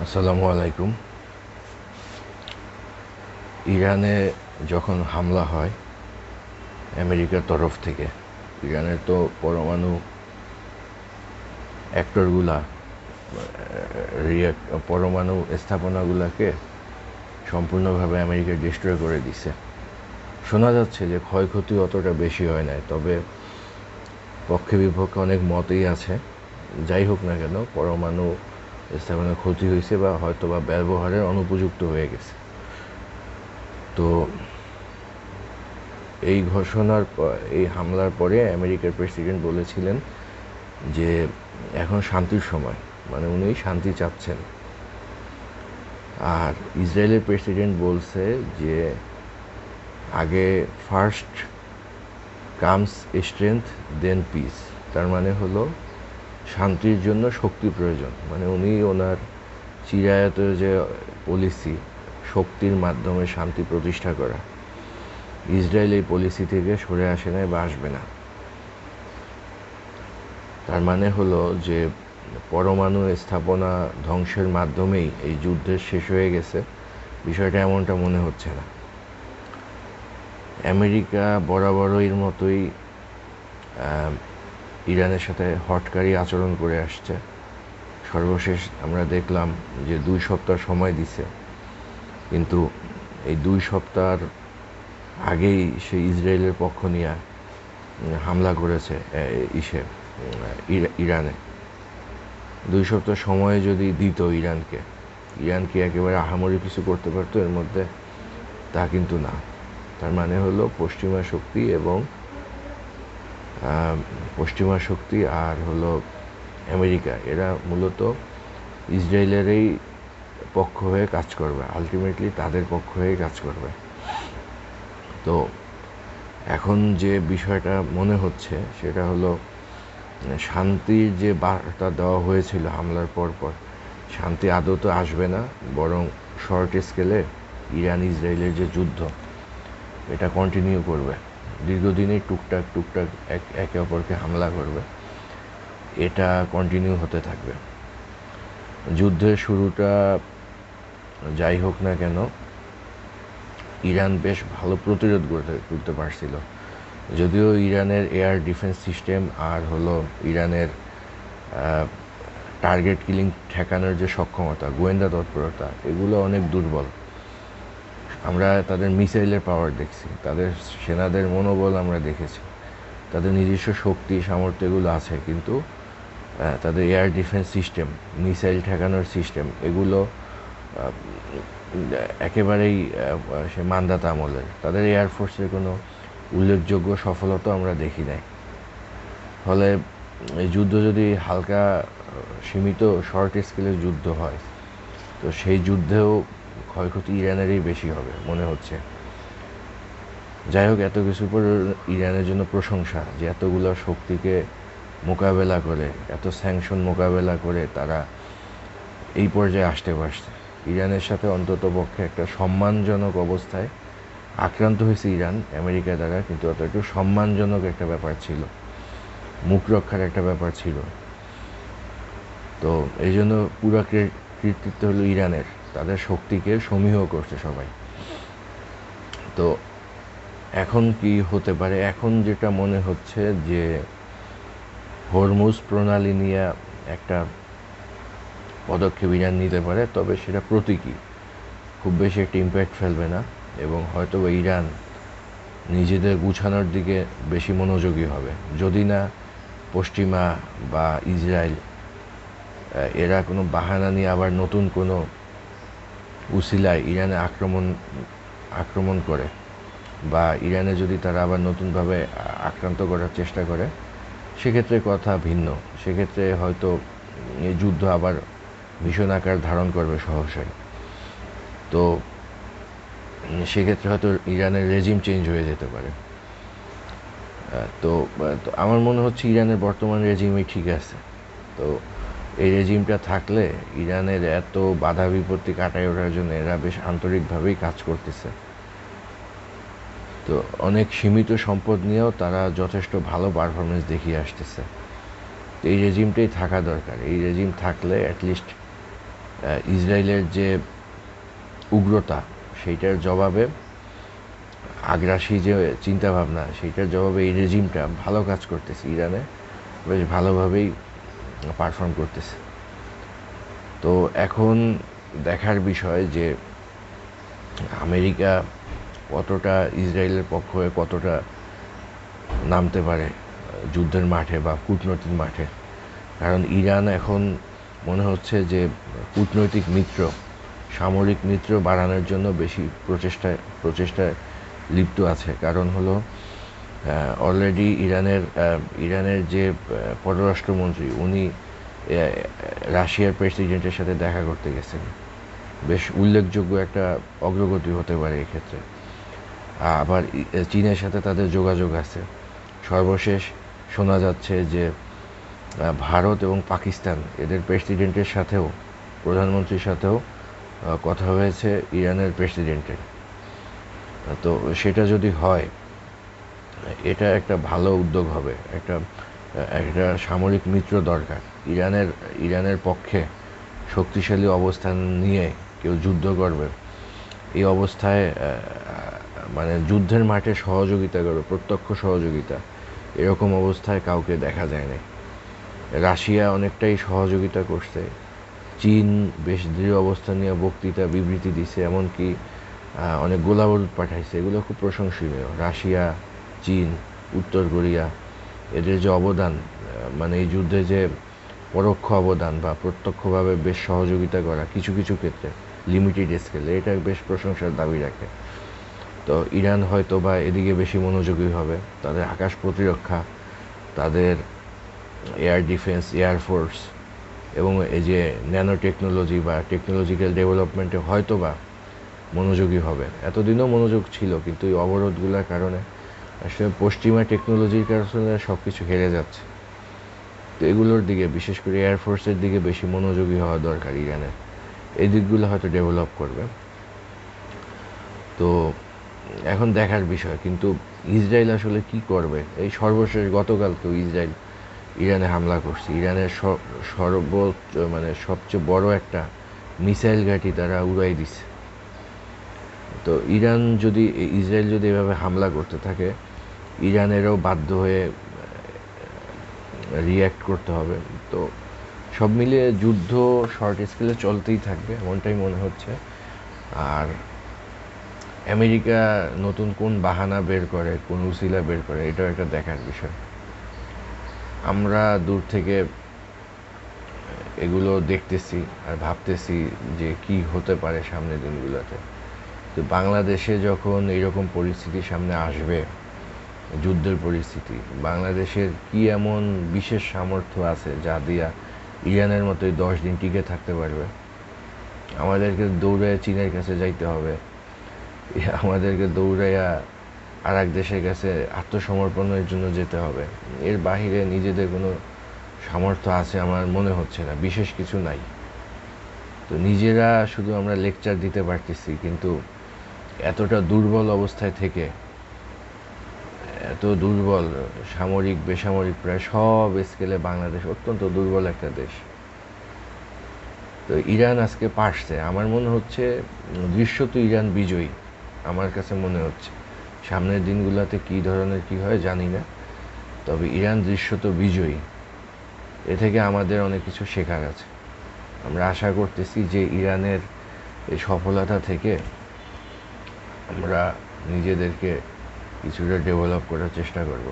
আসসালামু আলাইকুম। ইরানে যখন হামলা হয় আমেরিকার তরফ থেকে, ইরানের তো পরমাণু অ্যাক্টরগুলা পরমাণু স্থাপনাগুলোকে সম্পূর্ণভাবে আমেরিকা ডিস্ট্রয় করে দিছে। শোনা যাচ্ছে যে ক্ষয়ক্ষতি অতটা বেশি হয় নাই, তবে পক্ষে বিপক্ষে অনেক মতই আছে। যাই হোক না কেন, পরমাণু স্থাপনার ক্ষতি হয়েছে বা হয়তো বা ব্যবহারের অনুপযুক্ত হয়ে গেছে। তো এই হামলার পরে আমেরিকার প্রেসিডেন্ট বলেছিলেন যে এখন শান্তির সময়, মানে উনি শান্তি চাচ্ছেন। আর ইসরায়েলের প্রেসিডেন্ট বলছে যে আগে ফার্স্ট কামস স্ট্রেংথ দেন পিস। তার মানে হলো শান্তির জন্য শক্তি প্রয়োজন। মানে উনি ওনার চিরায়ত যে পলিসি, শক্তির মাধ্যমে শান্তি প্রতিষ্ঠা করা, ইসরায়েল এই পলিসি থেকে সরে আসে না বা আসবে না। তার মানে হলো যে পরমাণু স্থাপনা ধ্বংসের মাধ্যমেই এই যুদ্ধের শেষ হয়ে গেছে, বিষয়টা এমনটা মনে হচ্ছে না। আমেরিকা বরাবরের মতোই ইরানের সাথে হঠকারী আচরণ করে আসছে। সর্বশেষ আমরা দেখলাম যে 2 সপ্তাহ সময় দিছে, কিন্তু এই 2 সপ্তাহের আগেই সে ইসরায়েলের পক্ষ নিয়ে হামলা করেছে ইরানে। 2 সপ্তাহ সময় যদি দিত ইরান কি একেবারে আহামরি কিছু করতে পারতো এর মধ্যে? তা কিন্তু না। তার মানে হলো পশ্চিমা শক্তি আর হলো আমেরিকা, এরা মূলত ইসরায়েলেরই পক্ষ হয়ে কাজ করবে, আলটিমেটলি তাদের পক্ষ হয়ে কাজ করবে। তো এখন যে বিষয়টা মনে হচ্ছে সেটা হলো শান্তির যে বার্তা দেওয়া হয়েছিল হামলার পর শান্তি আদৌ তো আসবে না, বরং শর্ট স্কেলে ইরান ইসরায়েলের যে যুদ্ধ, এটা কন্টিনিউ করবে। দীর্ঘদিনই টুকটাক একে অপরকে হামলা করবে, এটা কন্টিনিউ হতে থাকবে। যুদ্ধের শুরুটা যাই হোক না কেন, ইরান বেশ ভালো প্রতিরোধ করতে পারছিল। যদিও ইরানের এয়ার ডিফেন্স সিস্টেম আর হলো ইরানের টার্গেট কিলিং ঠেকানোর যে সক্ষমতা, গোয়েন্দা তৎপরতা, এগুলো অনেক দুর্বল। আমরা তাদের মিসাইলের পাওয়ার দেখছি, তাদের সেনাদের মনোবল আমরা দেখেছি, তাদের নিজস্ব শক্তি সামর্থ্য এগুলো আছে, কিন্তু তাদের এয়ার ডিফেন্স সিস্টেম, মিসাইল ঠেকানোর সিস্টেম, এগুলো একেবারেই সে মান্দাতা আমলের। তাদের এয়ারফোর্সের কোনো উল্লেখযোগ্য সফলতা আমরা দেখি নাই। ফলে এই যুদ্ধ যদি হালকা সীমিত শর্ট স্কেলের যুদ্ধ হয়, তো সেই যুদ্ধেও ক্ষয়ক্ষতি ইরানেরই বেশি হবে মনে হচ্ছে। যাই হোক, এত কিছুর পর ইরানের জন্য প্রশংসা যে এতগুলো শক্তিকে মোকাবেলা করে, এত স্যাংশন মোকাবেলা করে তারা এই পর্যায়ে আসতে পারছে। ইরানের সাথে অন্তত পক্ষে একটা সম্মানজনক অবস্থায় আক্রান্ত হয়েছে ইরান আমেরিকা দ্বারা, কিন্তু অত একটু সম্মানজনক একটা ব্যাপার ছিল, মুখ রক্ষার একটা ব্যাপার ছিল। তো এই জন্য পুরো কৃতিত্ব হলো ইরানের, তাদের শক্তিকে সমীহ করছে সবাই। তো এখন কি হতে পারে? এখন যেটা মনে হচ্ছে যে হরমুজ প্রণালী নিয়ে একটা পদক্ষেপ ইরান নিতে পারে, তবে সেটা প্রতীকী, খুব বেশি একটা ইম্প্যাক্ট ফেলবে না, এবং হয়তো ইরান নিজেদের গুছানোর দিকে বেশি মনোযোগী হবে, যদি না পশ্চিমা বা ইসরায়েল এরা কোনো বাহানা নিয়ে আবার নতুন কোনো উসিলায় ইরানে আক্রমণ করে, বা ইরানে যদি তারা আবার নতুনভাবে আক্রান্ত করার চেষ্টা করে, সেক্ষেত্রে কথা ভিন্ন। সেক্ষেত্রে হয়তো এই যুদ্ধ আবার ভীষণ আকার ধারণ করবে সহসাই। তো সেক্ষেত্রে হয়তো ইরানের রেজিম চেঞ্জ হয়ে যেতে পারে। তো আমার মনে হচ্ছে ইরানের বর্তমান রেজিমই ঠিক আছে। তো এই রেজিমটা থাকলে ইরানের এত বাধা বিপত্তি কাটায় ওঠার জন্য এরা বেশ আন্তরিকভাবেই কাজ করতেছে। তো অনেক সীমিত সম্পদ নিয়েও তারা যথেষ্ট ভালো পারফরমেন্স দেখিয়ে আসতেছে। এই রেজিমটাই থাকা দরকার। এই রেজিম থাকলে অ্যাটলিস্ট ইসরায়েলের যে উগ্রতা সেইটার জবাবে, আগ্রাসী যে চিন্তাভাবনা সেইটার জবাবে এই রেজিমটা ভালো কাজ করতেছে, ইরানে বেশ ভালোভাবেই পারফর্ম করতেছে। তো এখন দেখার বিষয় যে আমেরিকা কতটা ইসরায়েলের পক্ষ হয়ে কতটা নামতে পারে যুদ্ধের মাঠে বা কূটনৈতিক মাঠে। কারণ ইরান এখন মনে হচ্ছে যে কূটনৈতিক মিত্র, সামরিক মিত্র বাড়ানোর জন্য বেশি প্রচেষ্টায় লিপ্ত আছে। কারণ হলো অলরেডি ইরানের যে পররাষ্ট্রমন্ত্রী উনি রাশিয়ার প্রেসিডেন্টের সাথে দেখা করতে গেছেন। বেশ উল্লেখযোগ্য একটা অগ্রগতি হতে পারে এক্ষেত্রে। আবার চীনের সাথে তাদের যোগাযোগ আছে। সর্বশেষ শোনা যাচ্ছে যে ভারত এবং পাকিস্তান এদের প্রেসিডেন্টের সাথেও, প্রধানমন্ত্রীর সাথেও কথা হয়েছে ইরানের প্রেসিডেন্টের। তো সেটা যদি হয়, এটা একটা ভালো উদ্যোগ হবে। একটা সামরিক মিত্র দরকার। ইরানের পক্ষে শক্তিশালী অবস্থান নিয়ে কেউ যুদ্ধ করবে, এই অবস্থায় মানে যুদ্ধের মাঠে সহযোগিতা করবে, প্রত্যক্ষ সহযোগিতা, এরকম অবস্থায় কাউকে দেখা যায় না। রাশিয়া অনেকটাই সহযোগিতা করছে, চীন বেশ দৃঢ় অবস্থান নিয়ে বক্তৃতা বিবৃতি দিছে, এমনকি অনেক গোলাবারুদ পাঠাইছে। এগুলো খুব প্রশংসনীয়। রাশিয়া, চীন, উত্তর কোরিয়া, এদের যে অবদান, মানে এই যুদ্ধে যে পরোক্ষ অবদান বা প্রত্যক্ষভাবে বেশ সহযোগিতা করা কিছু কিছু ক্ষেত্রে লিমিটেড স্কেলে, এটা বেশ প্রশংসার দাবি রাখে। তো ইরান হয়তো বা এদিকে বেশি মনোযোগী হবে। তাদের আকাশ প্রতিরক্ষা, তাদের এয়ার ডিফেন্স, এয়ারফোর্স এবং এই যে ন্যানো টেকনোলজি বা টেকনোলজিক্যাল ডেভেলপমেন্টে হয়তো বা মনোযোগী হবে। এতদিনও মনোযোগ ছিল, কিন্তু এই অবরোধগুলোর কারণে আসলে পশ্চিমা টেকনোলজির কারণে সব কিছু হেরে যাচ্ছে। তো এগুলোর দিকে, বিশেষ করে এয়ারফোর্সের দিকে বেশি মনোযোগী হওয়া দরকার ইরানের। এই দিকগুলো হয়তো ডেভেলপ করবে। তো এখন দেখার বিষয়, কিন্তু ইসরায়েল আসলে কি করবে। এই সর্বশেষ গতকাল তো ইসরায়েল ইরানে হামলা করছে। ইরানের সবচেয়ে বড় একটা মিসাইল ঘাঁটি তারা উড়াই দিছে। তো ইসরায়েল যদি এভাবে হামলা করতে থাকে, ইরানেরও বাধ্য হয়ে রিয়্যাক্ট করতে হবে। তো সব মিলিয়ে যুদ্ধ শর্ট স্কেলে চলতেই থাকবে এমনটাই মনে হচ্ছে। আর আমেরিকা নতুন কোন বাহানা বের করে, কোন উসিলা বের করে, এটাও একটা দেখার বিষয়। আমরা দূর থেকে এগুলো দেখতেছি আর ভাবতেছি যে কি হতে পারে সামনের দিনগুলোতে। তো বাংলাদেশে যখন এইরকম পরিস্থিতি সামনে আসবে, যুদ্ধের পরিস্থিতি, বাংলাদেশের কি এমন বিশেষ সামর্থ্য আছে যা দিয়া ইরানের মতোই 10 দিন টিকে থাকতে পারবে? আমাদেরকে দৌড়াইয়া চীনের কাছে যাইতে হবে, আমাদেরকে দৌড়াইয়া আর এক দেশের কাছে আত্মসমর্পণের জন্য যেতে হবে। এর বাহিরে নিজেদের কোনো সামর্থ্য আছে আমার মনে হচ্ছে না, বিশেষ কিছু নাই। তো নিজেরা শুধু আমরা লেকচার দিতে পারতেছি, কিন্তু এতটা দুর্বল অবস্থায় থেকে, এত দুর্বল সামরিক বেসামরিক প্রায় সব স্কেলে বাংলাদেশ অত্যন্ত দুর্বল একটা দেশ। তো ইরান আজকে পারছে, আমার মনে হচ্ছে দৃশ্যত ইরান বিজয়ী। আমার কাছে মনে হচ্ছে সামনের দিনগুলোতে কী ধরনের কী হয় জানি না, তবে ইরান দৃশ্যত বিজয়ী। এ থেকে আমাদের অনেক কিছু শেখার আছে। আমরা আশা করতেছি যে ইরানের এই সফলতা থেকে আমরা নিজেদেরকে কিছুটা ডেভেলপ করার চেষ্টা করব।